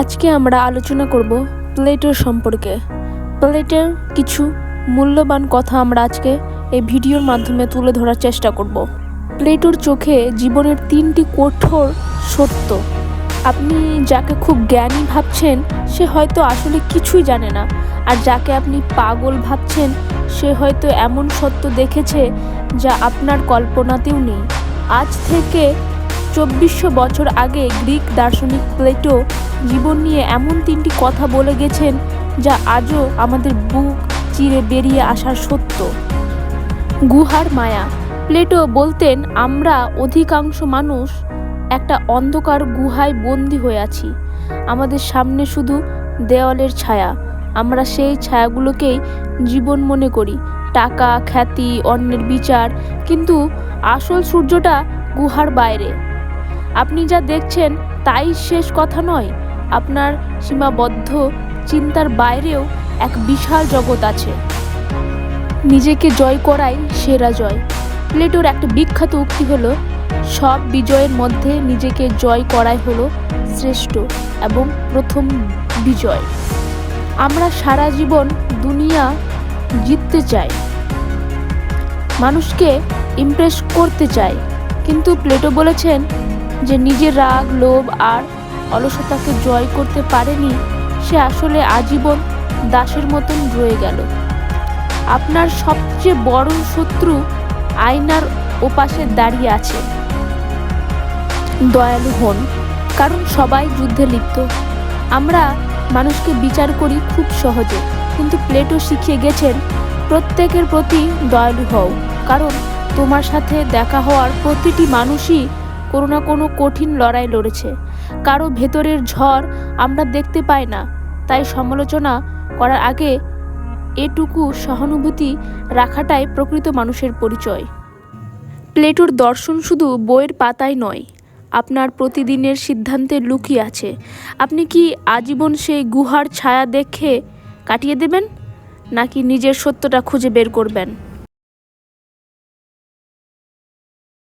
আজকে আমরা আলোচনা করব প্লেটোর সম্পর্কে। প্লেটোর কিছু মূল্যবান কথা আমরা আজকে এই ভিডিওর মাধ্যমে তুলে ধরার চেষ্টা করব। প্লেটোর চোখে জীবনের 3টি কঠোর সত্য। আপনি যাকে খুব জ্ঞানী ভাবছেন সে হয়তো আসলে কিছুই জানে না, আর যাকে আপনি পাগল ভাবছেন সে হয়তো এমন সত্য দেখেছে যা আপনার কল্পনাতেও নেই। আজ থেকে 2400 বছর আগে গ্রিক দার্শনিক প্লেটো জীবন নিয়ে এমন 3টি কথা বলে গেছেন যা আজও আমাদের বুক চিরে বেরিয়ে আসার সত্য। গুহার মায়া। প্লেটো বলতেন, আমরা অধিকাংশ মানুষ একটা অন্ধকার গুহায় বন্দী হয়ে আছি। আমাদের সামনে শুধু দেওয়ালের ছায়া। আমরা সেই ছায়াগুলোকেই জীবন মনে করি, টাকা, খ্যাতি, অন্যের বিচার। কিন্তু আসল সূর্যটা গুহার বাইরে। আপনি যা দেখছেন তাই শেষ কথা নয়। আপনার সীমাবদ্ধ চিন্তার বাইরেও এক বিশাল জগৎ আছে। নিজেকে জয় করাই সেরা জয়। প্লেটোর একটা বিখ্যাত উক্তি হলো, সব বিজয়ের মধ্যে নিজেকে জয় করাই হলো শ্রেষ্ঠ এবং প্রথম বিজয়। আমরা সারা জীবন দুনিয়া জিততে চাই, মানুষকে ইমপ্রেস করতে চাই, কিন্তু প্লেটো বলেছেন যে নিজের রাগ, লোভ আর অলসতাকে জয় করতে পারেনি সে আসলে আজীবন দাসের মতন রয়ে গেল। আপনার সবচেয়ে বড় শত্রু আয়নার ওপাশে দাঁড়িয়ে আছে। দয়ালু হন, কারণ সবাই যুদ্ধে লিপ্ত। আমরা মানুষকে বিচার করি খুব সহজে, কিন্তু প্লেটো শিখিয়ে গেছেন প্রত্যেকের প্রতি দয়ালু হও, কারণ তোমার সাথে দেখা হওয়ার প্রতিটি মানুষই কোনো না কোনো কঠিন লড়াই লড়েছে। কারো ভেতরের ঝড় আমরা দেখতে পাই না, তাই সমালোচনা করার আগে এটুকু সহানুভূতি রাখাটাই প্রকৃত মানুষের পরিচয়। প্লেটোর দর্শন শুধু বইয়ের পাতায় নয়, আপনার প্রতিদিনের সিদ্ধান্তে লুকিয়ে আছে। আপনি কি আজীবন সেই গুহার ছায়া দেখে কাটিয়ে দেবেন, নাকি নিজের সত্যটা খুঁজে বের করবেন?